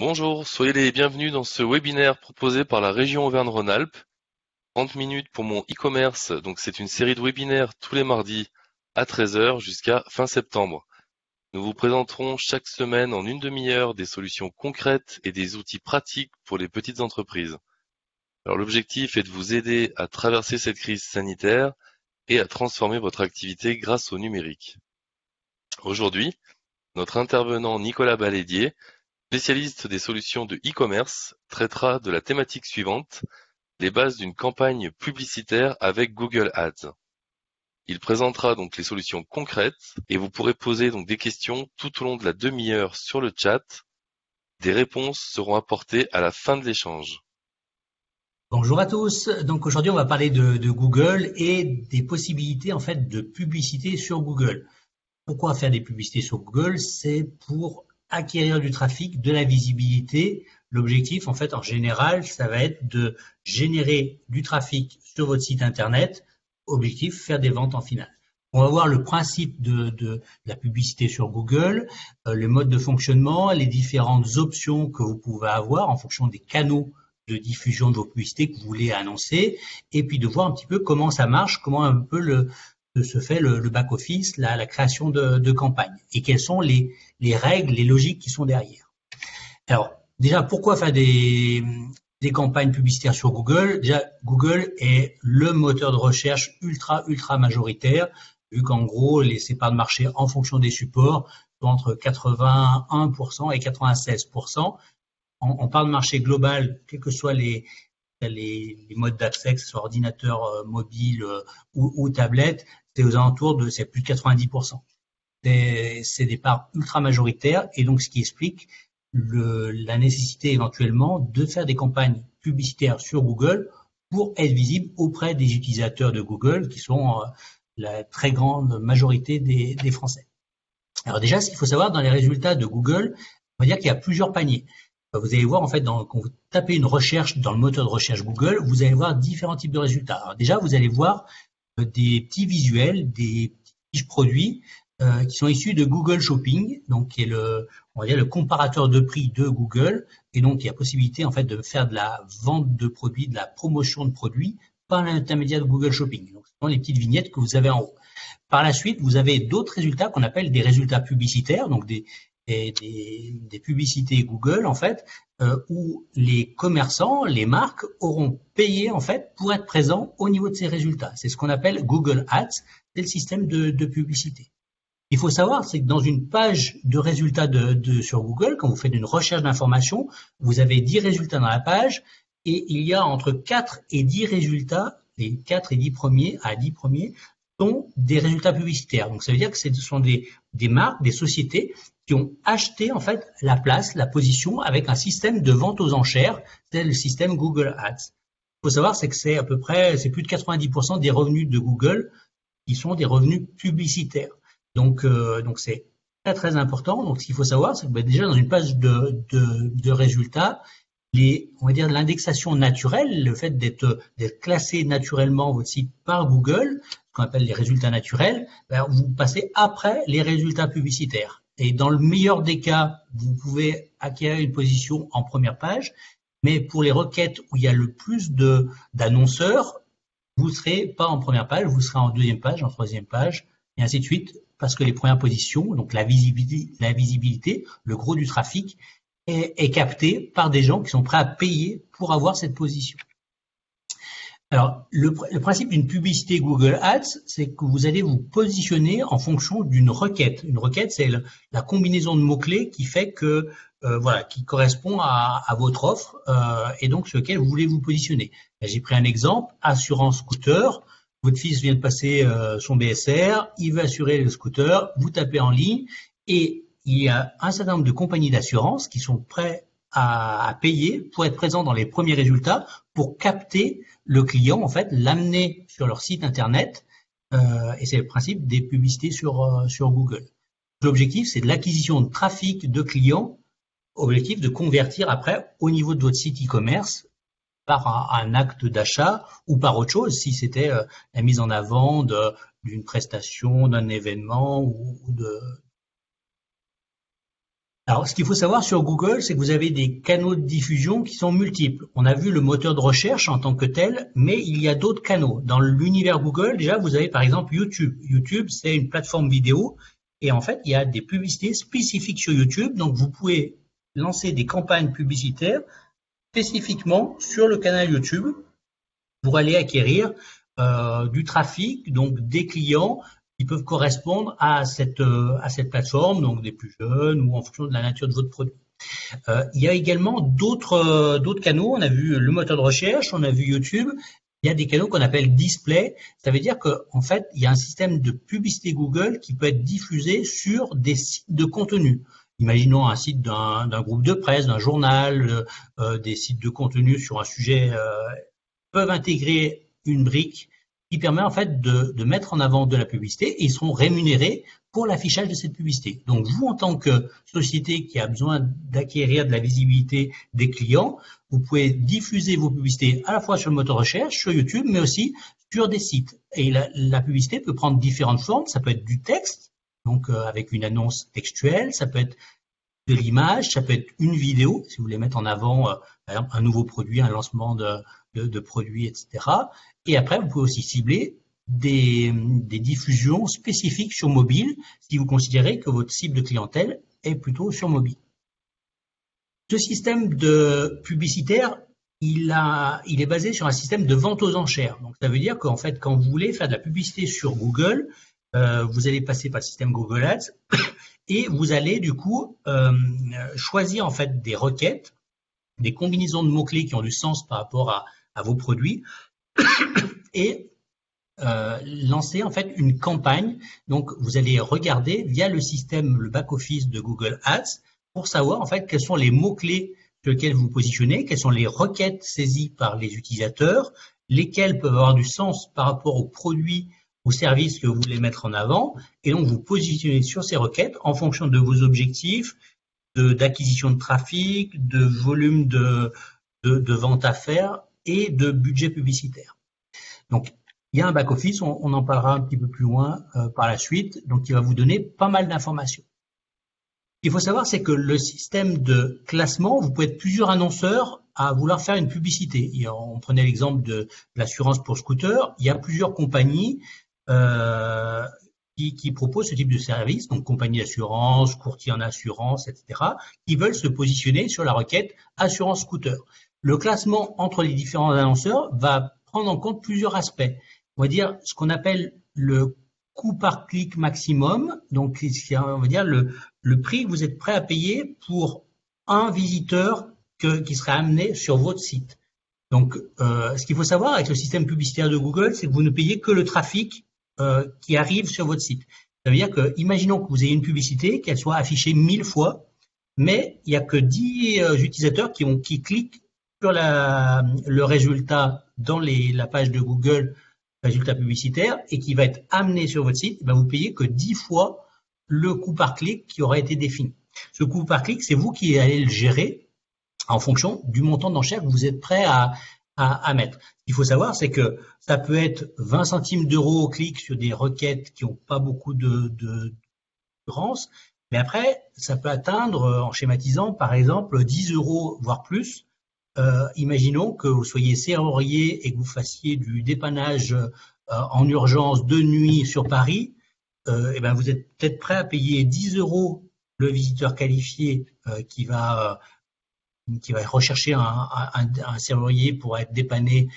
Bonjour, soyez les bienvenus dans ce webinaire proposé par la région Auvergne-Rhône-Alpes. 30 minutes pour mon e-commerce, donc c'est une série de webinaires tous les mardis à 13 heures jusqu'à fin septembre. Nous vous présenterons chaque semaine en une demi-heure des solutions concrètes et des outils pratiques pour les petites entreprises. Alors l'objectif est de vous aider à traverser cette crise sanitaire et à transformer votre activité grâce au numérique. Aujourd'hui, notre intervenant Nicolas Balédier, spécialiste des solutions de e-commerce, traitera de la thématique suivante, les bases d'une campagne publicitaire avec Google Ads. Il présentera donc les solutions concrètes et vous pourrez poser donc des questions tout au long de la demi-heure sur le chat. Des réponses seront apportées à la fin de l'échange. Bonjour à tous. Donc aujourd'hui, on va parler de Google et des possibilités en fait de publicité sur Google. Pourquoi faire des publicités sur Google? C'est pour acquérir du trafic, de la visibilité. L'objectif, en fait, en général, ça va être de générer du trafic sur votre site internet. Objectif, faire des ventes en finale. On va voir le principe de la publicité sur Google, le mode de fonctionnement, les différentes options que vous pouvez avoir en fonction des canaux de diffusion de vos publicités que vous voulez annoncer, et puis de voir un petit peu comment ça marche, comment un peu se fait le back-office, la création de campagne, et quelles sont les règles, les logiques qui sont derrière. Alors, déjà, pourquoi faire des campagnes publicitaires sur Google? Déjà, Google est le moteur de recherche ultra majoritaire, vu qu'en gros, ses parts de marché en fonction des supports sont entre 81% et 96%. On parle de marché global, quels que soient les modes d'accès, que ce soit ordinateur mobile ou tablette, c'est aux alentours de c'est plus de 90%. C'est des parts ultra majoritaires et donc ce qui explique la nécessité éventuellement de faire des campagnes publicitaires sur Google pour être visible auprès des utilisateurs de Google qui sont la très grande majorité des Français. Alors déjà, ce qu'il faut savoir dans les résultats de Google, on va dire qu'il y a plusieurs paniers. Vous allez voir en fait quand vous tapez une recherche dans le moteur de recherche Google, vous allez voir différents types de résultats. Alors déjà, vous allez voir des petits visuels, des fiches produits qui sont issus de Google Shopping, donc qui est on va dire le comparateur de prix de Google, et donc il y a possibilité en fait de faire de la vente de produits, de la promotion de produits par l'intermédiaire de Google Shopping. Donc ce sont les petites vignettes que vous avez en haut. Par la suite, vous avez d'autres résultats qu'on appelle des résultats publicitaires, donc des publicités Google en fait, où les commerçants, les marques auront payé en fait pour être présents au niveau de ces résultats. C'est ce qu'on appelle Google Ads, c'est le système de publicité. Il faut savoir, c'est que dans une page de résultats sur Google, quand vous faites une recherche d'informations, vous avez 10 résultats dans la page et il y a entre 4 et 10 résultats, les 4 et 10 premiers à 10 premiers sont des résultats publicitaires. Donc ça veut dire que ce sont des marques, des sociétés qui ont acheté en fait la place, la position avec un système de vente aux enchères, c'est le système Google Ads. Il faut savoir c'est que c'est à peu près, c'est plus de 90% des revenus de Google qui sont des revenus publicitaires. Donc c'est très important. Donc ce qu'il faut savoir, c'est que déjà dans une page de résultats, on va dire l'indexation naturelle, le fait d'être classé naturellement votre site par Google, ce qu'on appelle les résultats naturels, vous passez après les résultats publicitaires. Et dans le meilleur des cas, vous pouvez acquérir une position en première page, mais pour les requêtes où il y a le plus d'annonceurs, vous ne serez pas en première page, vous serez en deuxième page, en troisième page, et ainsi de suite, parce que les premières positions, donc la visibilité, le gros du trafic, est capté par des gens qui sont prêts à payer pour avoir cette position. Alors, le principe d'une publicité Google Ads, c'est que vous allez vous positionner en fonction d'une requête. Une requête, c'est la combinaison de mots-clés qui fait que, qui correspond à votre offre et donc sur lequel vous voulez vous positionner. J'ai pris un exemple, assurance scooter. Votre fils vient de passer son BSR, il veut assurer le scooter, vous tapez en ligne et il y a un certain nombre de compagnies d'assurance qui sont prêts à payer pour être présents dans les premiers résultats pour capter le client, en fait, l'amener sur leur site internet et c'est le principe des publicités sur Google. L'objectif, c'est de l'acquisition de trafic de clients, objectif de convertir après au niveau de votre site e-commerce par un acte d'achat ou par autre chose, si c'était la mise en avant d'une prestation, d'un événement ou de... Alors, ce qu'il faut savoir sur Google, c'est que vous avez des canaux de diffusion qui sont multiples. On a vu le moteur de recherche en tant que tel, mais il y a d'autres canaux. Dans l'univers Google, déjà, vous avez par exemple YouTube. YouTube, c'est une plateforme vidéo et en fait, il y a des publicités spécifiques sur YouTube. Donc, vous pouvez lancer des campagnes publicitaires spécifiquement sur le canal YouTube pour aller acquérir du trafic, donc des clients qui peuvent correspondre à cette plateforme, donc des plus jeunes ou en fonction de la nature de votre produit. Il y a également d'autres canaux. On a vu le moteur de recherche, on a vu YouTube. Il y a des canaux qu'on appelle display. Ça veut dire qu'en fait, il y a un système de publicité Google qui peut être diffusé sur des sites de contenu. Imaginons un site d'un groupe de presse, d'un journal, des sites de contenu sur un sujet peuvent intégrer une brique qui permet en fait de mettre en avant de la publicité et ils seront rémunérés pour l'affichage de cette publicité. Donc vous, en tant que société qui a besoin d'acquérir de la visibilité des clients, vous pouvez diffuser vos publicités à la fois sur le moteur de recherche, sur YouTube, mais aussi sur des sites. Et la publicité peut prendre différentes formes. Ça peut être du texte, donc avec une annonce textuelle, ça peut être de l'image, ça peut être une vidéo, si vous voulez mettre en avant par exemple, un nouveau produit, un lancement de produits, etc. Et après, vous pouvez aussi cibler des diffusions spécifiques sur mobile si vous considérez que votre cible de clientèle est plutôt sur mobile. Ce système de publicitaire, il est basé sur un système de vente aux enchères. Donc, ça veut dire qu'en fait, quand vous voulez faire de la publicité sur Google, vous allez passer par le système Google Ads et vous allez du coup choisir en fait des requêtes, des combinaisons de mots-clés qui ont du sens par rapport à vos produits et lancer en fait une campagne. Donc, vous allez regarder via le système, le back-office de Google Ads pour savoir en fait quels sont les mots-clés sur lesquels vous positionnez, quelles sont les requêtes saisies par les utilisateurs, lesquelles peuvent avoir du sens par rapport aux produits ou services que vous voulez mettre en avant. Et donc, vous positionnez sur ces requêtes en fonction de vos objectifs, d'acquisition de trafic, de volume de vente à faire et de budget publicitaire. Donc, il y a un back-office, on en parlera un petit peu plus loin par la suite, donc qui va vous donner pas mal d'informations. Ce qu'il faut savoir, c'est que le système de classement, vous pouvez être plusieurs annonceurs à vouloir faire une publicité. Et on prenait l'exemple de l'assurance pour scooter. Il y a plusieurs compagnies qui proposent ce type de service, donc compagnie d'assurance, courtier en assurance, etc., qui veulent se positionner sur la requête assurance scooter. Le classement entre les différents annonceurs va prendre en compte plusieurs aspects. On va dire ce qu'on appelle le coût par clic maximum, donc on va dire le prix que vous êtes prêt à payer pour un visiteur qui serait amené sur votre site. Donc, ce qu'il faut savoir avec le système publicitaire de Google, c'est que vous ne payez que le trafic qui arrive sur votre site. Ça veut dire que, imaginons que vous ayez une publicité, qu'elle soit affichée 1000 fois, mais il n'y a que 10 utilisateurs qui cliquent sur le résultat dans la page de Google, résultat publicitaire, et qui va être amené sur votre site, vous payez que 10 fois le coût par clic qui aura été défini. Ce coût par clic, c'est vous qui allez le gérer en fonction du montant d'enchère que vous êtes prêt à mettre. Ce qu'il faut savoir, c'est que ça peut être 20 centimes d'euros au clic sur des requêtes qui n'ont pas beaucoup de concurrence, mais après, ça peut atteindre, en schématisant, par exemple, 10 euros, voire plus. Imaginons que vous soyez serrurier et que vous fassiez du dépannage en urgence de nuit sur Paris. Vous êtes peut-être prêt à payer 10 euros le visiteur qualifié qui va rechercher un serrurier pour être dépanné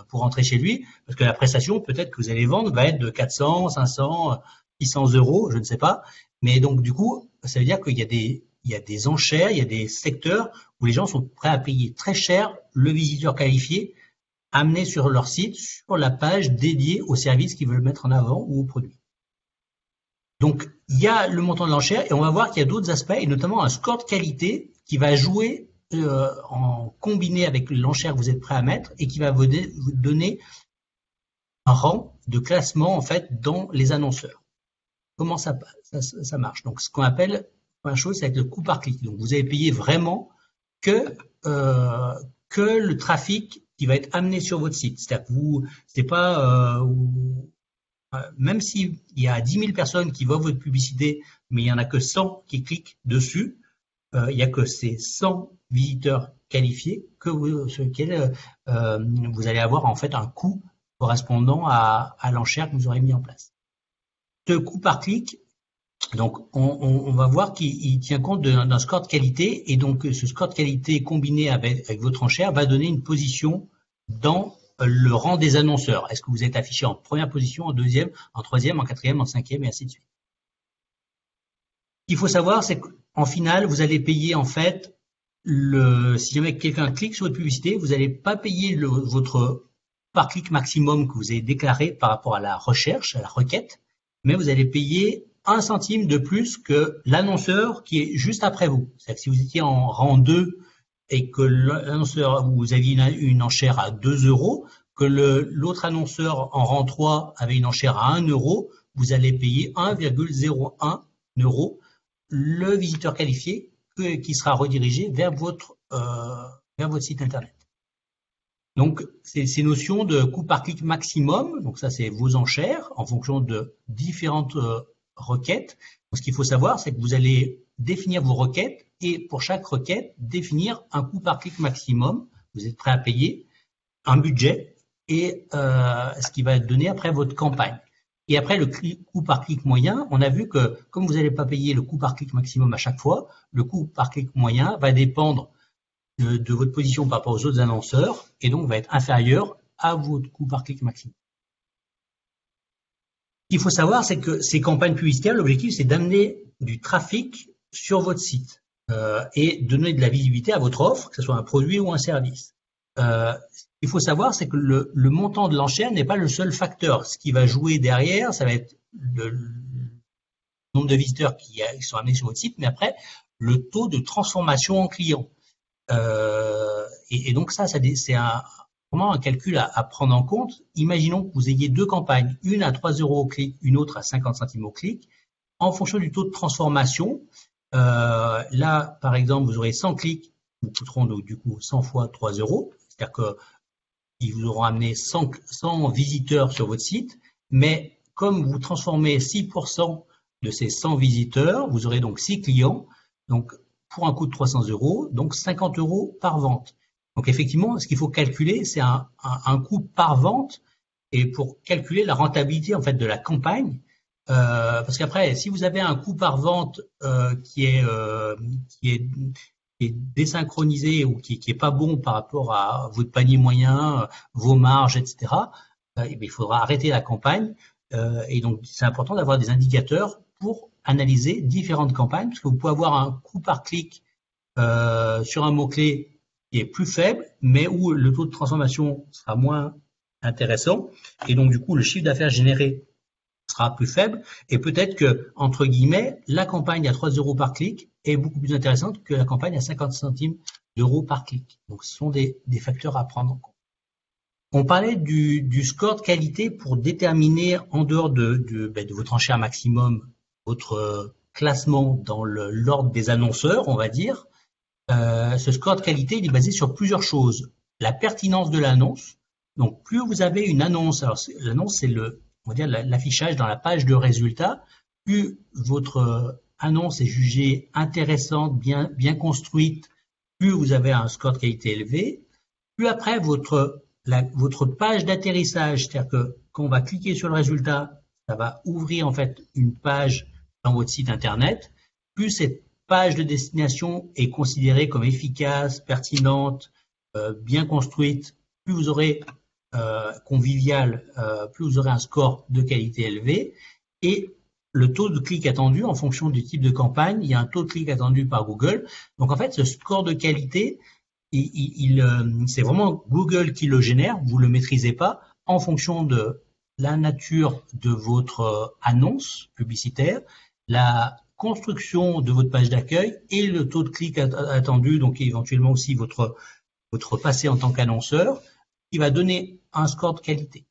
pour rentrer chez lui, parce que la prestation peut-être que vous allez vendre va être de 400, 500, 600 euros, je ne sais pas. Mais donc du coup, ça veut dire qu'il y a des enchères, il y a des secteurs où les gens sont prêts à payer très cher le visiteur qualifié amené sur leur site, sur la page dédiée aux services qu'ils veulent mettre en avant ou aux produits. Donc, il y a le montant de l'enchère et on va voir qu'il y a d'autres aspects, et notamment un score de qualité qui va jouer en combiné avec l'enchère que vous êtes prêt à mettre et qui va vous donner un rang de classement en fait dans les annonceurs. Comment ça marche? Donc, ce qu'on appelle, première chose, c'est avec le coût par clic. Donc, vous avez payé vraiment que le trafic qui va être amené sur votre site. C'est-à-dire que c'est pas même s'il y a 10 000 personnes qui voient votre publicité, mais il y en a que 100 qui cliquent dessus, il n'y a que ces 100 visiteurs qualifiés sur lesquels vous allez avoir en fait un coût correspondant à l'enchère que vous aurez mis en place. Ce coût par clic, donc on va voir qu'il tient compte d'un score de qualité, et donc ce score de qualité combiné avec votre enchère va donner une position dans le rang des annonceurs. Est-ce que vous êtes affiché en première position, en deuxième, en troisième, en quatrième, en cinquième, et ainsi de suite. Ce qu'il faut savoir, c'est qu'en finale, vous allez payer en fait, si jamais quelqu'un clique sur votre publicité, vous n'allez pas payer votre par clic maximum que vous avez déclaré par rapport à la recherche, à la requête, mais vous allez payer 1 centime de plus que l'annonceur qui est juste après vous. C'est-à-dire que si vous étiez en rang 2 et que l'annonceur, vous aviez une enchère à 2 euros, que l'autre annonceur en rang 3 avait une enchère à 1 euro, vous allez payer 1,01 euro le visiteur qualifié qui sera redirigé vers votre site internet. Donc, ces notions de coût par clic maximum, donc ça c'est vos enchères en fonction de différentes requêtes. Donc, ce qu'il faut savoir, c'est que vous allez définir vos requêtes et pour chaque requête, définir un coût par clic maximum. Vous êtes prêt à payer un budget et ce qui va donner après votre campagne. Et après, le coût par clic moyen, on a vu que comme vous n'allez pas payer le coût par clic maximum à chaque fois, le coût par clic moyen va dépendre de votre position par rapport aux autres annonceurs et donc va être inférieur à votre coût par clic maximum. Ce qu'il faut savoir, c'est que ces campagnes publicitaires, l'objectif, c'est d'amener du trafic sur votre site et donner de la visibilité à votre offre, que ce soit un produit ou un service. Il faut savoir, c'est que le montant de l'enchère n'est pas le seul facteur. Ce qui va jouer derrière, ça va être le nombre de visiteurs qui sont amenés sur votre site, mais après, le taux de transformation en client. Et donc ça c'est vraiment un calcul à prendre en compte. Imaginons que vous ayez deux campagnes, une à 3 euros au clic, une autre à 50 centimes au clic. En fonction du taux de transformation, là, par exemple, vous aurez 100 clics, vous coûteront donc du coup 100 fois 3 euros. C'est-à-dire qu'ils vous auront amené 100 visiteurs sur votre site, mais comme vous transformez 6% de ces 100 visiteurs, vous aurez donc 6 clients, donc pour un coût de 300 euros, donc 50 euros par vente. Donc effectivement, ce qu'il faut calculer, c'est un coût par vente, et pour calculer la rentabilité en fait de la campagne, parce qu'après, si vous avez un coût par vente qui est désynchronisé ou qui est pas bon par rapport à votre panier moyen, vos marges, etc., il faudra arrêter la campagne. Et donc, c'est important d'avoir des indicateurs pour analyser différentes campagnes, parce que vous pouvez avoir un coût par clic sur un mot-clé qui est plus faible, mais où le taux de transformation sera moins intéressant. Et donc, du coup, le chiffre d'affaires généré sera plus faible. Et peut-être que, entre guillemets, la campagne à 3 euros par clic est beaucoup plus intéressante que la campagne à 50 centimes d'euros par clic. Donc, ce sont des facteurs à prendre en compte. On parlait du score de qualité pour déterminer, en dehors de votre enchère maximum, votre classement dans l'ordre des annonceurs, on va dire. Ce score de qualité, il est basé sur plusieurs choses. La pertinence de l'annonce. Donc, plus vous avez une annonce, alors l'annonce, c'est on va dire l'affichage dans la page de résultats, plus votre annonce est jugée intéressante, bien construite, plus vous avez un score de qualité élevé. Plus après, votre page d'atterrissage, c'est-à-dire que quand on va cliquer sur le résultat, ça va ouvrir en fait une page dans votre site internet. Plus cette page de destination est considérée comme efficace, pertinente, bien construite, plus vous aurez convivial, plus vous aurez un score de qualité élevé. Et le taux de clic attendu, en fonction du type de campagne, il y a un taux de clic attendu par Google. Donc en fait, ce score de qualité, c'est vraiment Google qui le génère, vous le maîtrisez pas, en fonction de la nature de votre annonce publicitaire, la construction de votre page d'accueil et le taux de clic attendu, donc éventuellement aussi votre passé en tant qu'annonceur, qui va donner un score de qualité.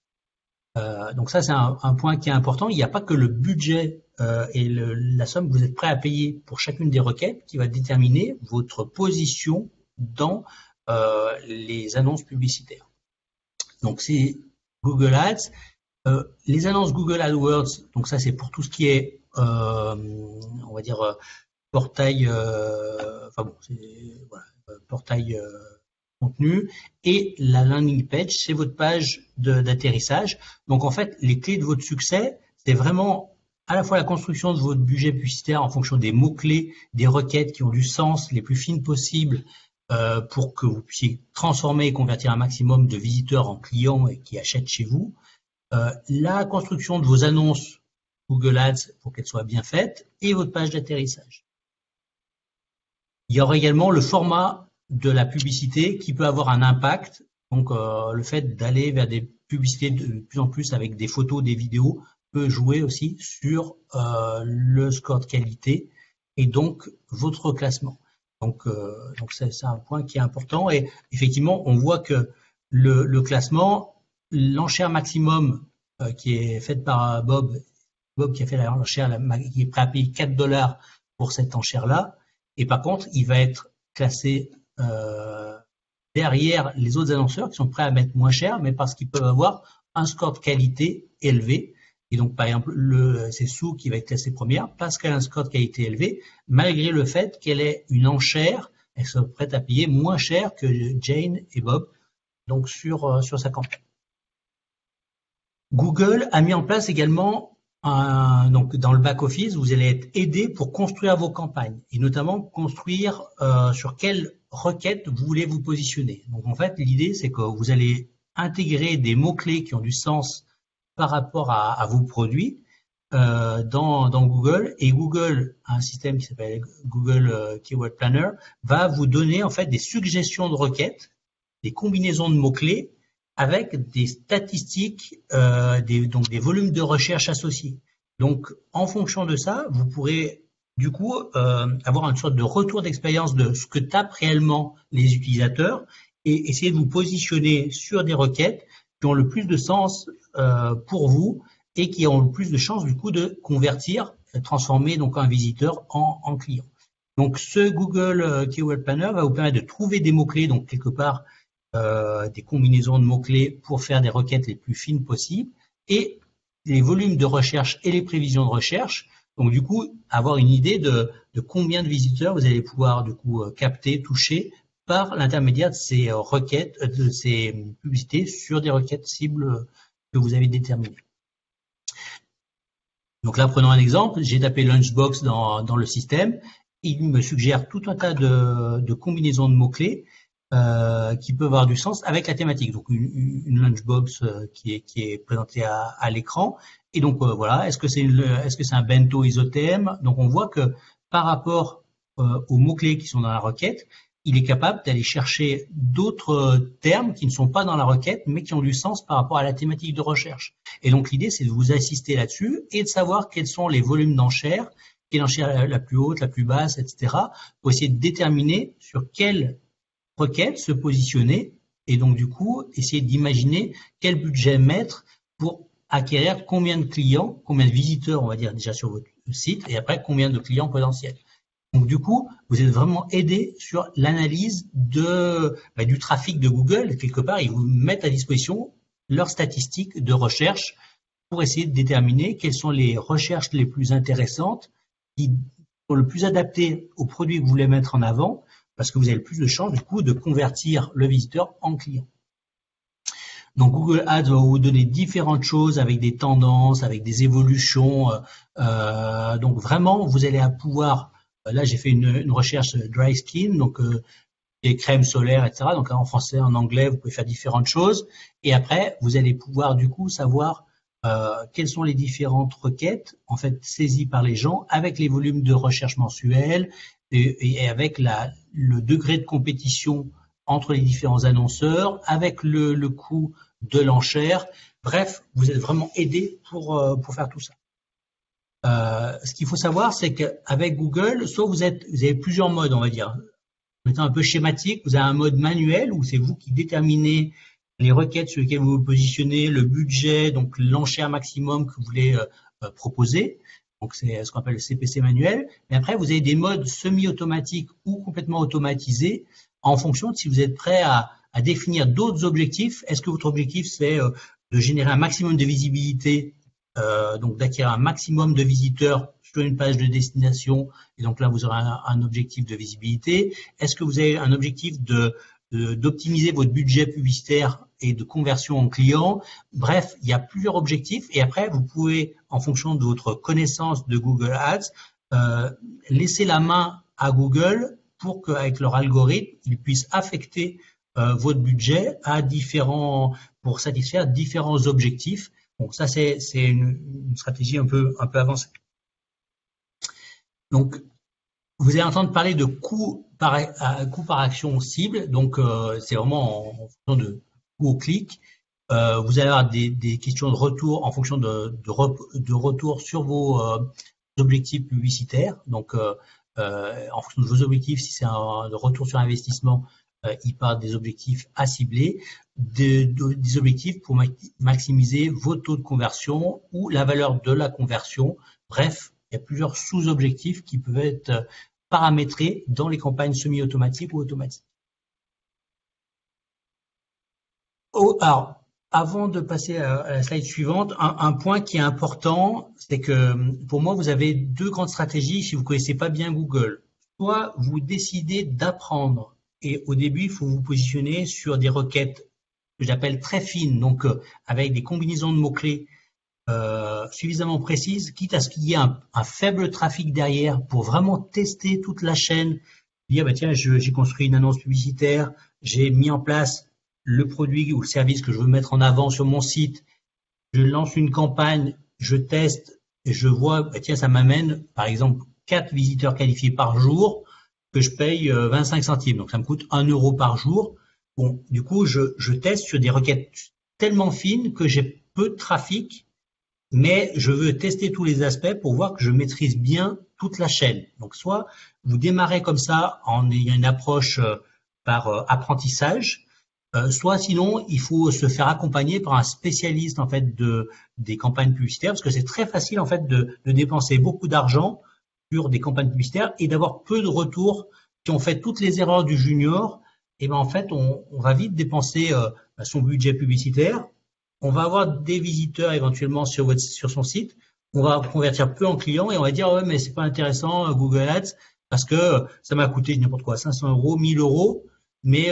Donc ça, c'est un point qui est important. Il n'y a pas que le budget et la somme que vous êtes prêt à payer pour chacune des requêtes qui va déterminer votre position dans les annonces publicitaires. Donc c'est Google Ads. Les annonces Google AdWords, donc ça c'est pour tout ce qui est, on va dire, portail, voilà, portail contenu, et la landing page, c'est votre page d'atterrissage. Donc en fait, les clés de votre succès, c'est vraiment à la fois la construction de votre budget publicitaire en fonction des mots-clés, des requêtes qui ont du sens, les plus fines possibles, pour que vous puissiez transformer et convertir un maximum de visiteurs en clients et qui achètent chez vous. La construction de vos annonces Google Ads pour qu'elles soient bien faites et votre page d'atterrissage. Il y aura également le format de la publicité qui peut avoir un impact. Donc, le fait d'aller vers des publicités de plus en plus avec des photos, des vidéos peut jouer aussi sur le score de qualité et donc votre classement. Donc c'est un point qui est important. Et effectivement, on voit que le classement, l'enchère maximum qui est faite par Bob qui a fait l'enchère, qui est prêt à payer $4 pour cette enchère-là. Et par contre, il va être classé derrière les autres annonceurs qui sont prêts à mettre moins cher, mais parce qu'ils peuvent avoir un score de qualité élevé. Et donc, par exemple, c'est Sue qui va être classée première parce qu'elle a un score de qualité élevé, malgré le fait qu'elle ait une enchère, elle soit prête à payer moins cher que Jane et Bob, donc sur sa campagne. Google a mis en place également donc dans le back-office, vous allez être aidé pour construire vos campagnes et notamment construire sur quelles requêtes vous voulez vous positionner. Donc en fait, l'idée, c'est que vous allez intégrer des mots-clés qui ont du sens par rapport à vos produits dans Google, et Google a un système qui s'appelle Google Keyword Planner, va vous donner en fait des suggestions de requêtes, des combinaisons de mots-clés avec des statistiques, donc des volumes de recherche associés. Donc, en fonction de ça, vous pourrez du coup avoir une sorte de retour d'expérience de ce que tapent réellement les utilisateurs et essayer de vous positionner sur des requêtes qui ont le plus de sens pour vous et qui ont le plus de chances du coup de convertir, transformer donc un visiteur en client. Donc, ce Google Keyword Planner va vous permettre de trouver des mots-clés, donc quelque part des combinaisons de mots-clés pour faire des requêtes les plus fines possibles et les volumes de recherche et les prévisions de recherche. Donc, du coup, avoir une idée de combien de visiteurs vous allez pouvoir, du coup, capter, toucher par l'intermédiaire de ces requêtes, de ces publicités sur des requêtes cibles que vous avez déterminées. Donc là, prenons un exemple. J'ai tapé Lunchbox dans le système. Il me suggère tout un tas de combinaisons de mots-clés qui peuvent avoir du sens avec la thématique. Donc une lunchbox qui est présentée à l'écran. Et donc voilà, est-ce que c'est un bento isotherme? Donc on voit que par rapport aux mots-clés qui sont dans la requête, il est capable d'aller chercher d'autres termes qui ne sont pas dans la requête, mais qui ont du sens par rapport à la thématique de recherche. Et donc l'idée, c'est de vous assister là-dessus et de savoir quels sont les volumes d'enchères, quelle enchère la plus haute, la plus basse, etc., pour essayer de déterminer sur quelle requête se positionner et donc du coup essayer d'imaginer quel budget mettre pour acquérir combien de clients, combien de visiteurs on va dire déjà sur votre site et après combien de clients potentiels. Donc du coup vous êtes vraiment aidé sur l'analyse du trafic de Google. Quelque part ils vous mettent à disposition leurs statistiques de recherche pour essayer de déterminer quelles sont les recherches les plus intéressantes qui sont le plus adaptées aux produits que vous voulez mettre en avant, parce que vous avez le plus de chances du coup de convertir le visiteur en client. Donc Google Ads va vous donner différentes choses avec des tendances, avec des évolutions. Donc vraiment, vous allez pouvoir. Là, j'ai fait une recherche dry skin, donc des crèmes solaires, etc. Donc en français, en anglais, vous pouvez faire différentes choses. Et après, vous allez pouvoir du coup savoir quelles sont les différentes requêtes en fait saisies par les gens avec les volumes de recherche mensuels. Et avec le degré de compétition entre les différents annonceurs, avec le coût de l'enchère. Bref, vous êtes vraiment aidé pour faire tout ça. Ce qu'il faut savoir, c'est qu'avec Google, soit vous avez plusieurs modes, on va dire. En étant un peu schématique, vous avez un mode manuel où c'est vous qui déterminez les requêtes sur lesquelles vous vous positionnez, le budget, donc l'enchère maximum que vous voulez proposer. Donc, c'est ce qu'on appelle le CPC manuel. Mais après, vous avez des modes semi-automatiques ou complètement automatisés en fonction de si vous êtes prêt à définir d'autres objectifs. Est-ce que votre objectif, c'est de générer un maximum de visibilité donc d'acquérir un maximum de visiteurs sur une page de destination, et donc là vous aurez un objectif de visibilité. Est-ce que vous avez un objectif d'optimiser votre budget publicitaire et de conversion en clients? Bref, il y a plusieurs objectifs, et après vous pouvez, en fonction de votre connaissance de Google Ads, laisser la main à Google pour qu'avec leur algorithme, ils puissent affecter votre budget pour satisfaire différents objectifs. Donc ça, c'est une stratégie un peu avancée. Donc, vous allez entendre parler de coût par action cible. Donc, c'est vraiment en fonction de coût au clic. Vous allez avoir des questions de retour en fonction de retour sur vos objectifs publicitaires. Donc, en fonction de vos objectifs, si c'est un retour sur investissement, il part des objectifs à cibler, des objectifs pour maximiser vos taux de conversion ou la valeur de la conversion. Bref, il y a plusieurs sous-objectifs qui peuvent être paramétrés dans les campagnes semi-automatiques ou automatiques. Alors, avant de passer à la slide suivante, un point qui est important, c'est que pour moi, vous avez deux grandes stratégies si vous ne connaissez pas bien Google. Soit vous décidez d'apprendre, et au début, il faut vous positionner sur des requêtes que j'appelle très fines, donc avec des combinaisons de mots-clés suffisamment précises, quitte à ce qu'il y ait un faible trafic derrière pour vraiment tester toute la chaîne, dire bah tiens, j'ai construit une annonce publicitaire, j'ai mis en place le produit ou le service que je veux mettre en avant sur mon site, je lance une campagne, je teste et je vois bah tiens, ça m'amène par exemple 4 visiteurs qualifiés par jour que je paye 25 centimes, donc ça me coûte 1 euro par jour. Bon, du coup, je teste sur des requêtes tellement fines que j'ai peu de trafic, mais je veux tester tous les aspects pour voir que je maîtrise bien toute la chaîne. Donc, soit vous démarrez comme ça en ayant une approche par apprentissage, soit sinon, il faut se faire accompagner par un spécialiste en fait des campagnes publicitaires, parce que c'est très facile en fait de dépenser beaucoup d'argent sur des campagnes publicitaires et d'avoir peu de retours. Si on fait toutes les erreurs du junior, et ben en fait on va vite dépenser son budget publicitaire. On va avoir des visiteurs éventuellement sur son site. On va convertir peu en clients et on va dire ouais mais c'est pas intéressant Google Ads parce que ça m'a coûté n'importe quoi 500 euros, 1000 euros, mais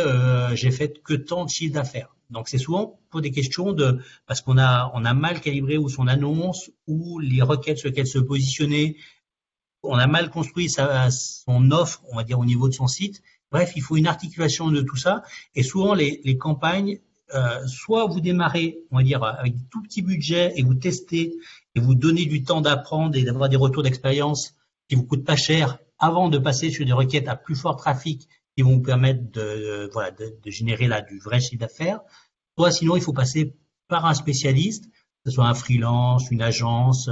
j'ai fait que tant de chiffre d'affaires. Donc c'est souvent pour des questions parce qu'on a mal calibré ou son annonce ou les requêtes sur lesquelles se positionner. On a mal construit son offre, on va dire, au niveau de son site. Bref, il faut une articulation de tout ça. Et souvent, les campagnes, soit vous démarrez, on va dire, avec des tout petits budgets et vous testez et vous donnez du temps d'apprendre et d'avoir des retours d'expérience qui vous coûtent pas cher avant de passer sur des requêtes à plus fort trafic qui vont vous permettre de générer là du vrai chiffre d'affaires. Soit sinon, il faut passer par un spécialiste, que ce soit un freelance, une agence,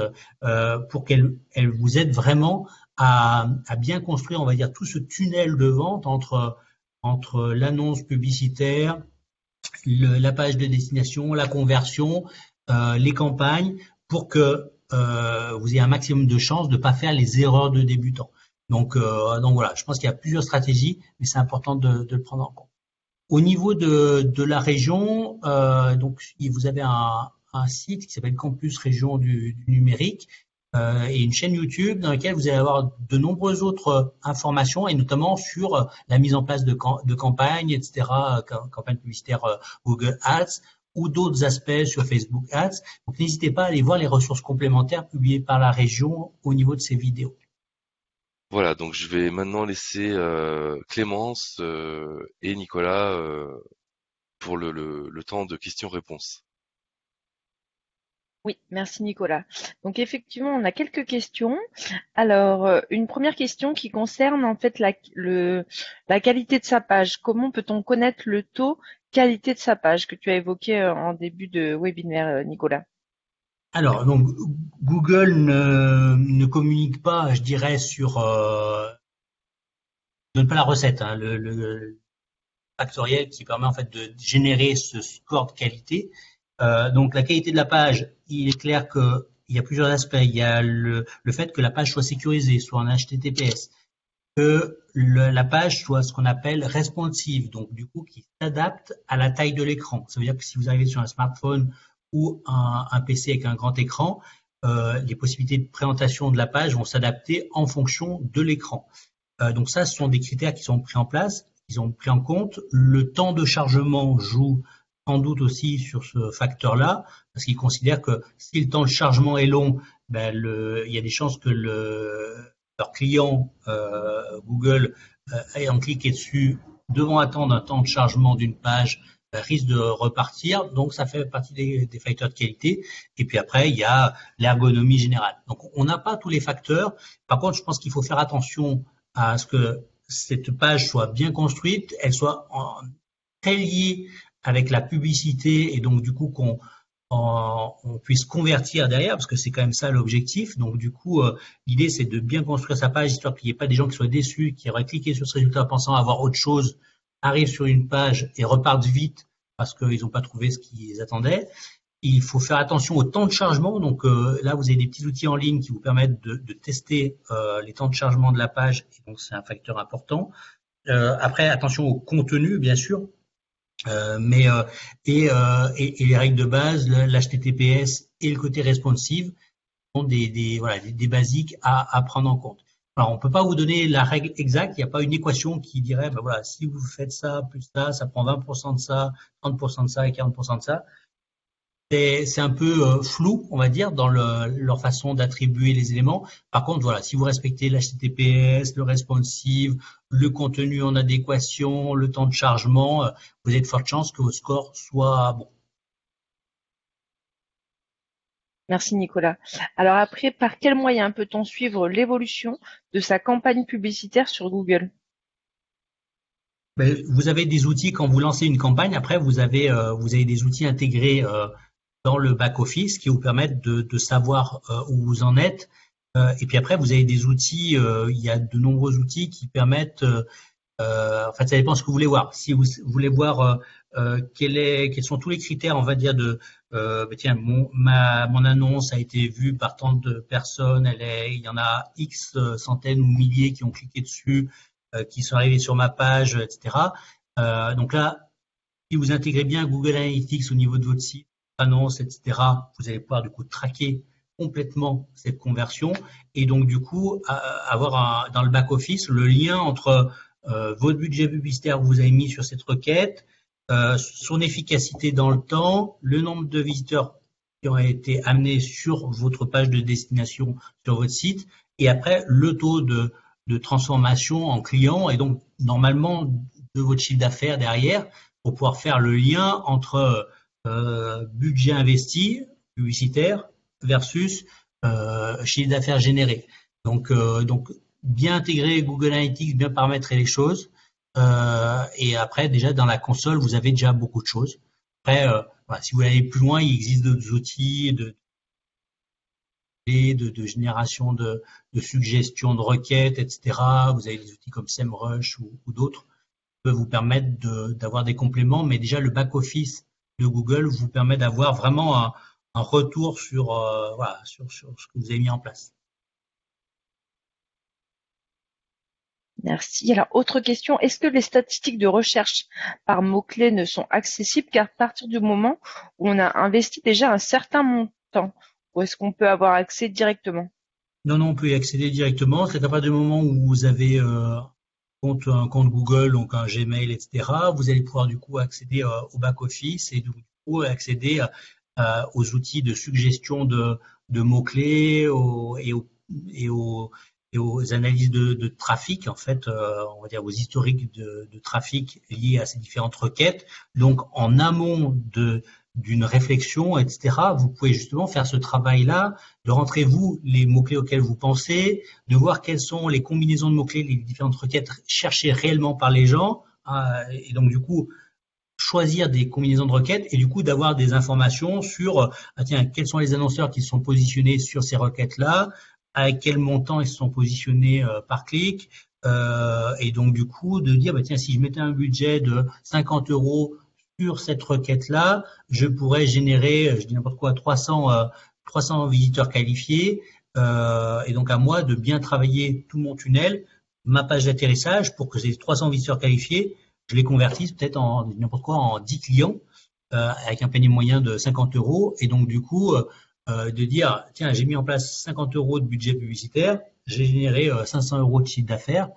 pour qu'elle vous aide vraiment à bien construire, on va dire, tout ce tunnel de vente entre l'annonce publicitaire, la page de destination, la conversion, les campagnes, pour que vous ayez un maximum de chances de ne pas faire les erreurs de débutants. Donc voilà, je pense qu'il y a plusieurs stratégies, mais c'est important de le prendre en compte. Au niveau de la région, donc vous avez un site qui s'appelle Campus Région du numérique et une chaîne YouTube dans laquelle vous allez avoir de nombreuses autres informations et notamment sur la mise en place de campagnes, etc., campagnes publicitaires Google Ads ou d'autres aspects sur Facebook Ads. Donc n'hésitez pas à aller voir les ressources complémentaires publiées par la région au niveau de ces vidéos. Voilà, donc je vais maintenant laisser Clémence et Nicolas pour le temps de questions-réponses. Oui, merci Nicolas. Donc effectivement, on a quelques questions. Alors, une première question qui concerne en fait la qualité de sa page. Comment peut-on connaître le taux qualité de sa page que tu as évoqué en début de webinaire, Nicolas? Alors, donc Google ne communique pas, je dirais, donne pas la recette, hein, le factoriel qui permet en fait de générer ce score de qualité. Donc la qualité de la page, il est clair que il y a plusieurs aspects. Il y a le fait que la page soit sécurisée, soit en HTTPS, que la page soit ce qu'on appelle responsive, donc du coup qui s'adapte à la taille de l'écran. Ça veut dire que si vous arrivez sur un smartphone ou un PC avec un grand écran, les possibilités de présentation de la page vont s'adapter en fonction de l'écran. Donc ça, ce sont des critères qui sont pris en place, qui sont pris en compte. Le temps de chargement joue sans doute aussi sur ce facteur-là, parce qu'ils considèrent que si le temps de chargement est long, il y a des chances que leur client Google ayant cliqué dessus, devant attendre un temps de chargement d'une page, risque de repartir. Donc ça fait partie des facteurs de qualité. Et puis après, il y a l'ergonomie générale. Donc on n'a pas tous les facteurs. Par contre, je pense qu'il faut faire attention à ce que cette page soit bien construite, elle soit très liée avec la publicité et donc du coup qu'on puisse convertir derrière, parce que c'est quand même ça l'objectif. Donc du coup, l'idée c'est de bien construire sa page, histoire qu'il n'y ait pas des gens qui soient déçus, qui auraient cliqué sur ce résultat pensant avoir autre chose, arrivent sur une page et repartent vite parce qu'ils n'ont pas trouvé ce qu'ils attendaient. Il faut faire attention au temps de chargement. Donc là, vous avez des petits outils en ligne qui vous permettent de tester les temps de chargement de la page. Et donc c'est un facteur important. Après, attention au contenu, bien sûr. Et les règles de base, l'HTTPS et le côté responsive sont des basiques à prendre en compte. Alors, on peut pas vous donner la règle exacte. Il n'y a pas une équation qui dirait, voilà, si vous faites ça plus ça prend 20% de ça, 30% de ça et 40% de ça. C'est un peu flou, on va dire, dans leur façon d'attribuer les éléments. Par contre, voilà, si vous respectez l'HTTPS, le responsive, le contenu en adéquation, le temps de chargement, vous avez de fortes chances que votre score soit bon. Merci Nicolas. Alors après, par quel moyen peut-on suivre l'évolution de sa campagne publicitaire sur Google ? Vous avez des outils quand vous lancez une campagne. Après, vous avez des outils intégrés dans le back-office qui vous permettent de savoir où vous en êtes. Et puis après, vous avez des outils, il y a de nombreux outils qui permettent, en fait, ça dépend de ce que vous voulez voir. Si vous voulez voir quels sont tous les critères, on va dire, tiens, mon annonce a été vue par tant de personnes, il y en a X centaines ou milliers qui ont cliqué dessus, qui sont arrivés sur ma page, etc. Donc là, si vous intégrez bien Google Analytics au niveau de votre site, annonce, etc., vous allez pouvoir du coup traquer complètement cette conversion et donc du coup avoir dans le back-office le lien entre votre budget publicitaire que vous avez mis sur cette requête, son efficacité dans le temps, le nombre de visiteurs qui ont été amenés sur votre page de destination sur votre site et après le taux de transformation en client et donc normalement de votre chiffre d'affaires derrière pour pouvoir faire le lien entre budget investi publicitaire versus chiffre d'affaires généré. Donc bien intégrer Google Analytics, bien paramétrer les choses. Et après, déjà dans la console, vous avez déjà beaucoup de choses. Après, si vous voulez aller plus loin, il existe d'autres outils de génération de suggestions de requêtes, etc. Vous avez des outils comme SEMrush ou d'autres qui peuvent vous permettre d'avoir des compléments. Mais déjà, le back-office de Google vous permet d'avoir vraiment un retour sur ce que vous avez mis en place. Merci. Alors, autre question, est-ce que les statistiques de recherche par mots-clés ne sont accessibles qu'à partir du moment où on a investi déjà un certain montant, ou est-ce qu'on peut avoir accès directement ? Non, on peut y accéder directement. C'est à partir du moment où vous avez un compte Google, donc un Gmail, etc., vous allez pouvoir du coup accéder au back-office et du coup accéder aux outils de suggestion de mots-clés et aux analyses de trafic, en fait, on va dire aux historiques de trafic liés à ces différentes requêtes. Donc, en amont d'une réflexion, etc., vous pouvez justement faire ce travail-là, de rentrer vous les mots-clés auxquels vous pensez, de voir quelles sont les combinaisons de mots-clés, les différentes requêtes cherchées réellement par les gens, et donc du coup choisir des combinaisons de requêtes et du coup d'avoir des informations sur quels sont les annonceurs qui sont positionnés sur ces requêtes-là, à quel montant ils se sont positionnés par clic, et donc du coup de dire si je mettais un budget de 50 € sur cette requête-là, je pourrais générer, je dis n'importe quoi, 300 visiteurs qualifiés, et donc à moi de bien travailler tout mon tunnel, ma page d'atterrissage pour que ces 300 visiteurs qualifiés, je les convertisse peut-être en 10 clients avec un panier moyen de 50 €, et donc du coup de dire, tiens, j'ai mis en place 50 € de budget publicitaire, j'ai généré 500 € de chiffre d'affaires.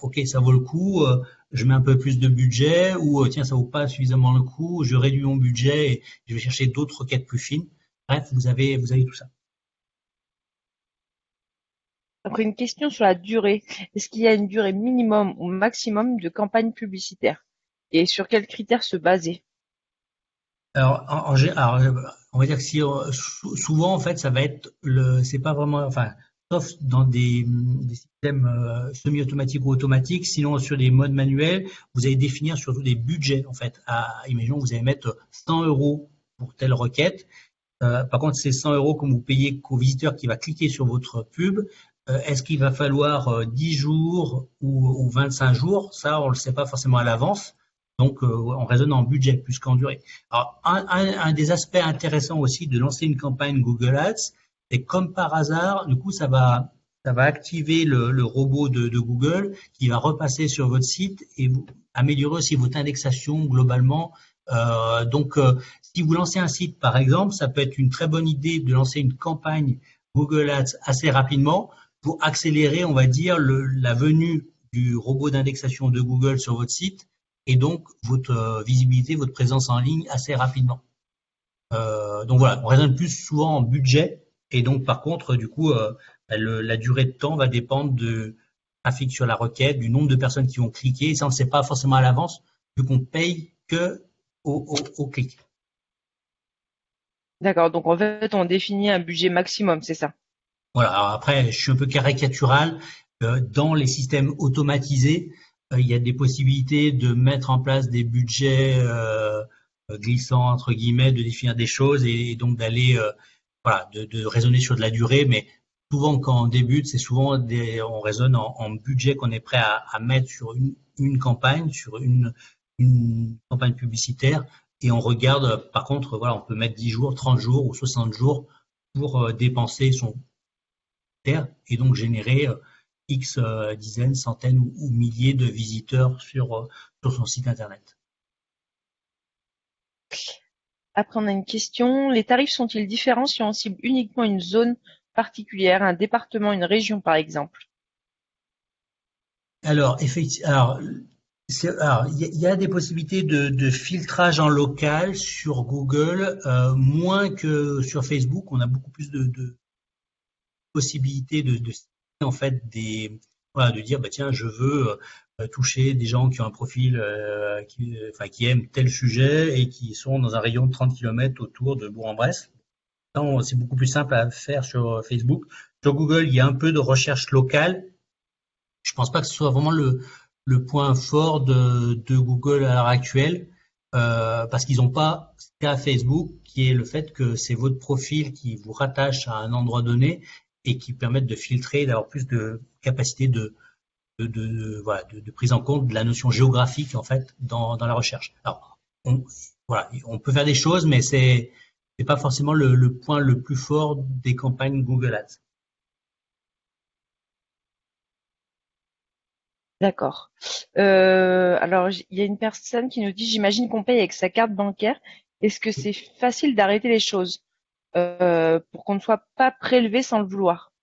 Ok, ça vaut le coup, je mets un peu plus de budget, ou tiens, ça vaut pas suffisamment le coup, je réduis mon budget et je vais chercher d'autres requêtes plus fines. Bref, vous avez tout ça. Après, une question sur la durée. Est-ce qu'il y a une durée minimum ou maximum de campagne publicitaire? Et sur quels critères se baser? Alors, on va dire que si souvent en fait, ça va être c'est pas vraiment, enfin, sauf dans des systèmes semi-automatiques ou automatiques. Sinon, sur des modes manuels, vous allez définir surtout des budgets en fait. Imaginons, vous allez mettre 100 € pour telle requête. Par contre, ces 100 € que vous payez qu'au visiteur qui va cliquer sur votre pub, est-ce qu'il va falloir 10 jours ou 25 jours? Ça, on le sait pas forcément à l'avance. Donc, on raisonne en budget plus qu'en durée. Alors, un des aspects intéressants aussi de lancer une campagne Google Ads, c'est comme par hasard, du coup, ça va activer le robot de Google qui va repasser sur votre site et améliorer aussi votre indexation globalement. Donc, si vous lancez un site, par exemple, ça peut être une très bonne idée de lancer une campagne Google Ads assez rapidement pour accélérer, on va dire, la venue du robot d'indexation de Google sur votre site et donc votre visibilité, votre présence en ligne assez rapidement. Donc voilà, on raisonne plus souvent en budget et donc par contre, du coup, la durée de temps va dépendre de trafic sur la requête, du nombre de personnes qui vont cliquer. Et ça, on ne sait pas forcément à l'avance vu qu'on paye que au clic. D'accord. Donc, en fait, on définit un budget maximum, c'est ça? Voilà. Alors après, je suis un peu caricatural. Dans les systèmes automatisés, il y a des possibilités de mettre en place des budgets glissants entre guillemets, de définir des choses et donc d'aller voilà, de raisonner sur de la durée. Mais souvent, quand on débute, c'est souvent on raisonne en budget qu'on est prêt à mettre sur une campagne, sur une campagne publicitaire. Et on regarde, par contre, voilà, on peut mettre 10 jours, 30 jours ou 60 jours pour dépenser son terre et donc générer X dizaines, centaines ou milliers de visiteurs sur son site internet. Après, on a une question. Les tarifs sont-ils différents si on cible uniquement une zone particulière, un département, une région, par exemple? Alors, effectivement, alors, il y a des possibilités de filtrage en local sur Google, moins que sur Facebook. On a beaucoup plus de possibilités de en fait voilà, de dire bah tiens, je veux toucher des gens qui ont un profil enfin, qui aiment tel sujet et qui sont dans un rayon de 30 km autour de Bourg-en-Bresse. C'est beaucoup plus simple à faire sur Facebook. Sur Google, il y a un peu de recherche locale. Je pense pas que ce soit vraiment le point fort de Google à l'heure actuelle, parce qu'ils n'ont pas ce qu'a Facebook, qui est le fait que c'est votre profil qui vous rattache à un endroit donné et qui permettent de filtrer, d'avoir plus de capacité voilà, de prise en compte de la notion géographique en fait dans la recherche. Alors, voilà, on peut faire des choses, mais c'est pas forcément le point le plus fort des campagnes Google Ads. D'accord. Alors, il y a une personne qui nous dit, j'imagine qu'on paye avec sa carte bancaire. Est-ce que c'est facile d'arrêter les choses pour qu'on ne soit pas prélevé sans le vouloir?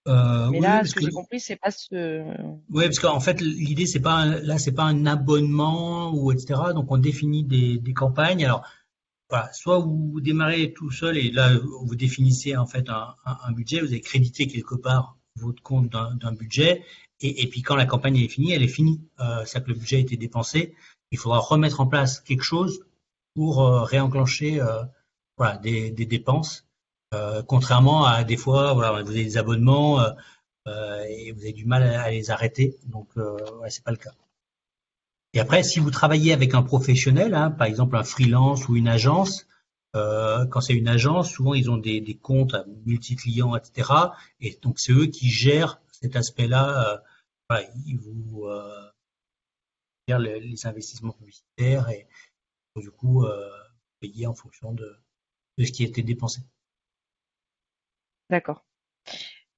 Mais Oui, là, parce ce que que j'ai compris, c'est pas ce. ouais, parce qu'en fait l'idée c'est pas là c'est pas un abonnement ou etc. Donc on définit des campagnes. Alors voilà, soit vous démarrez tout seul et là vous définissez en fait un budget, vous avez crédité quelque part votre compte d'un budget et puis quand la campagne est finie, elle est finie. C'est-à-dire que le budget a été dépensé, il faudra remettre en place quelque chose pour réenclencher voilà, des dépenses. Contrairement à des fois, voilà, vous avez des abonnements et vous avez du mal à les arrêter, donc ouais, c'est pas le cas. Et après, si vous travaillez avec un professionnel, hein, par exemple un freelance ou une agence, quand c'est une agence, souvent ils ont des comptes à multi-clients, etc. Et donc c'est eux qui gèrent cet aspect-là. Voilà, ils vous gèrent les investissements publicitaires et du coup payer en fonction de ce qui a été dépensé. D'accord.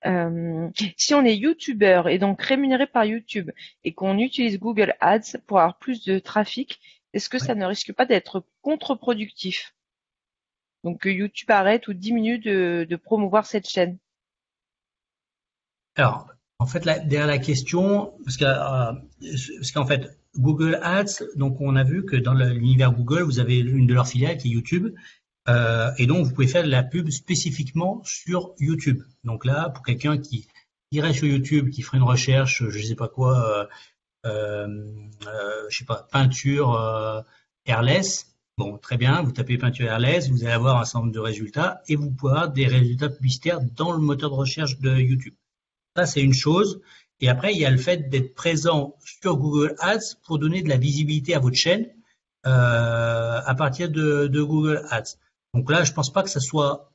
Si on est youtubeur et donc rémunéré par YouTube et qu'on utilise Google Ads pour avoir plus de trafic, est-ce que Ouais. ça ne risque pas d'être contre-productif? donc que YouTube arrête ou diminue de promouvoir cette chaîne? Alors, en fait, derrière la question, parce qu'en fait, Google Ads, donc on a vu que dans l'univers Google, vous avez une de leurs filiales qui est YouTube, et donc vous pouvez faire de la pub spécifiquement sur YouTube. Donc là, pour quelqu'un qui irait sur YouTube, qui ferait une recherche, je sais pas quoi, je sais pas, peinture airless. Bon, très bien, vous tapez peinture airless, vous allez avoir un certain nombre de résultats et vous pouvez avoir des résultats publicitaires dans le moteur de recherche de YouTube. Ça, c'est une chose. Et après, il y a le fait d'être présent sur Google Ads pour donner de la visibilité à votre chaîne à partir de Google Ads. Donc là, je pense pas que ça soit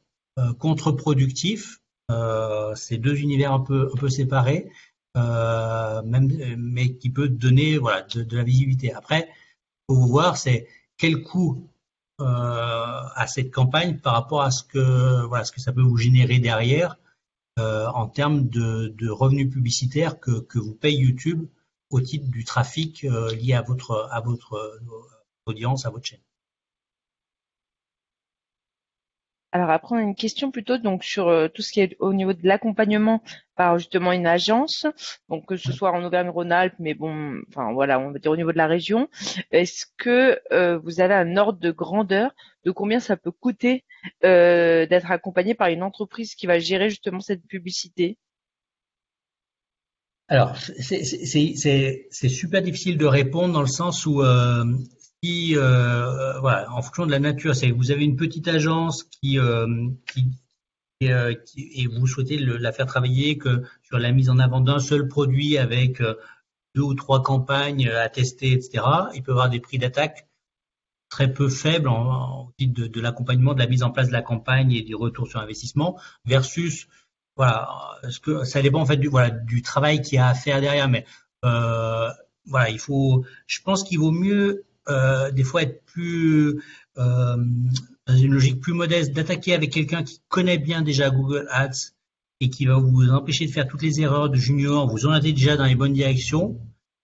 contre-productif. C'est deux univers un peu séparés, mais qui peut donner voilà de la visibilité. Après, faut voir c'est quel coût à cette campagne par rapport à ce que ça peut vous générer derrière en termes de revenus publicitaires que vous paye YouTube au titre du trafic lié à votre audience, à votre chaîne. Alors après, on a une question plutôt donc sur tout ce qui est au niveau de l'accompagnement par justement une agence, donc que ce soit en Auvergne-Rhône-Alpes, mais bon, enfin voilà, on va dire au niveau de la région. Est-ce que vous avez un ordre de grandeur de combien ça peut coûter d'être accompagné par une entreprise qui va gérer justement cette publicité? Alors, c'est super difficile de répondre dans le sens où voilà, en fonction de la nature, c'est que vous avez une petite agence qui et vous souhaitez la faire travailler que sur la mise en avant d'un seul produit avec 2 ou 3 campagnes à tester, etc. Il peut y avoir des prix d'attaque très peu faibles en titre de l'accompagnement, de la mise en place de la campagne et du retour sur investissement versus voilà, ça dépend en fait du travail qu'il y a à faire derrière, mais voilà, je pense qu'il vaut mieux des fois être plus dans une logique plus modeste, d'attaquer avec quelqu'un qui connaît bien déjà Google Ads et qui va vous empêcher de faire toutes les erreurs de junior, vous orienter déjà dans les bonnes directions,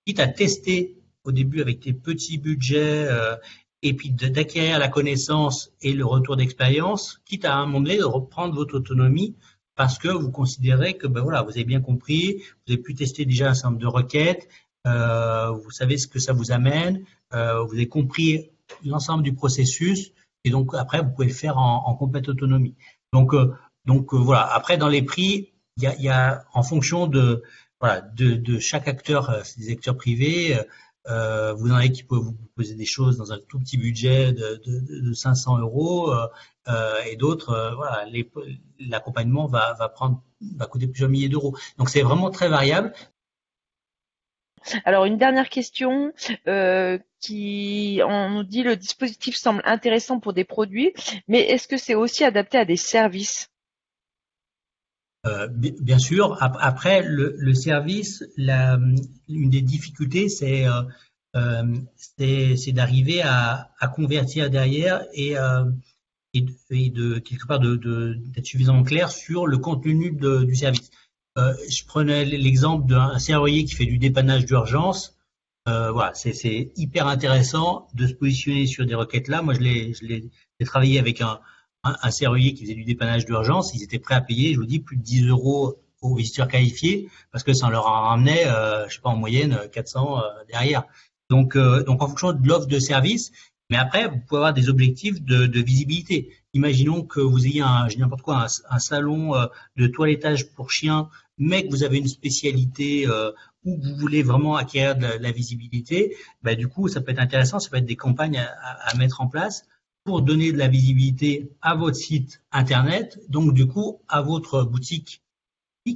quitte à tester au début avec des petits budgets et puis d'acquérir la connaissance et le retour d'expérience, quitte à un moment donné de reprendre votre autonomie parce que vous considérez que ben voilà, vous avez bien compris, vous avez pu tester déjà un certain nombre de requêtes, vous savez ce que ça vous amène, vous avez compris l'ensemble du processus et donc après vous pouvez le faire en complète autonomie. Donc voilà. Après dans les prix, il y a en fonction de chaque acteur, des acteurs privés. Vous en avez qui peuvent vous proposer des choses dans un tout petit budget de 500 euros et d'autres, voilà, l'accompagnement va coûter plusieurs milliers d'euros. Donc c'est vraiment très variable. Alors une dernière question on nous dit le dispositif semble intéressant pour des produits, mais est-ce que c'est aussi adapté à des services? Bien sûr. Après, le service, une des difficultés, c'est d'arriver à convertir derrière et de quelque part d'être suffisamment clair sur le contenu du service. Je prenais l'exemple d'un serrurier qui fait du dépannage d'urgence. Voilà, c'est hyper intéressant de se positionner sur des requêtes là. Moi, j'ai travaillé avec un serrurier qui faisait du dépannage d'urgence, ils étaient prêts à payer, je vous dis, plus de 10 euros aux visiteurs qualifiés parce que ça leur en ramenait, je sais pas, en moyenne 400 derrière. Donc en fonction de l'offre de service, mais après vous pouvez avoir des objectifs de visibilité. Imaginons que vous ayez n'importe quoi, un salon de toilettage pour chiens, mais que vous avez une spécialité où vous voulez vraiment acquérir de la visibilité. Ben, du coup, ça peut être intéressant, ça peut être des campagnes à mettre en place pour donner de la visibilité à votre site internet, donc du coup à votre boutique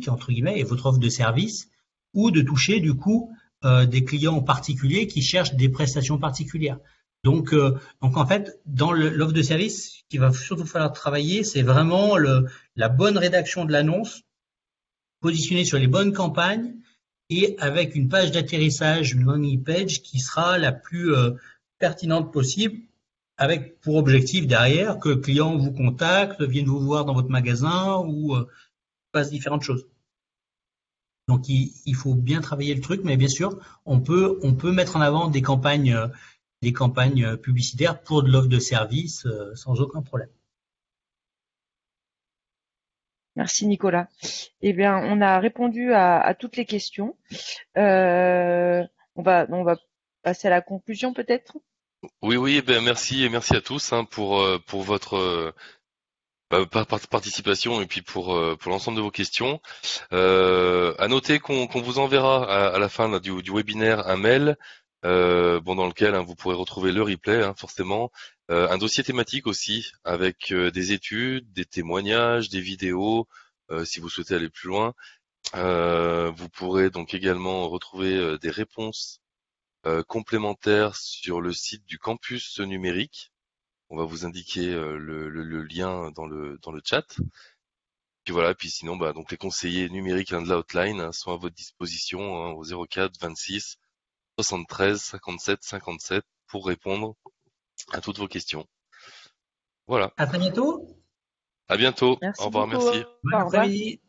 entre guillemets et votre offre de service, ou de toucher du coup des clients particuliers qui cherchent des prestations particulières. Donc en fait, dans l'offre de service, ce qu'il va surtout falloir travailler, c'est vraiment la bonne rédaction de l'annonce, positionner sur les bonnes campagnes et avec une page d'atterrissage, une landing page qui sera la plus pertinente possible, avec pour objectif derrière que le client vous contacte, vienne vous voir dans votre magasin ou fasse différentes choses. Donc il faut bien travailler le truc, mais bien sûr, on peut mettre en avant des campagnes publicitaires pour de l'offre de service sans aucun problème. Merci Nicolas. Eh bien, on a répondu à toutes les questions. On va passer à la conclusion peut-être. Oui, oui, eh ben merci et merci à tous hein, pour votre participation et puis pour l'ensemble de vos questions. À noter qu'on vous enverra à la fin là, du webinaire un mail, dans lequel hein, vous pourrez retrouver le replay, hein, forcément, un dossier thématique aussi avec des études, des témoignages, des vidéos, si vous souhaitez aller plus loin. Vous pourrez donc également retrouver des réponses complémentaires sur le site du campus numérique. On va vous indiquer le lien dans le chat. Puis voilà, puis sinon, donc les conseillers numériques de la hotline hein, sont à votre disposition hein, au 04 26 73 57 57 pour répondre à toutes vos questions. Voilà. À très bientôt. À bientôt. Au Merci revoir, beaucoup. merci. Bon Au revoir. après-midi.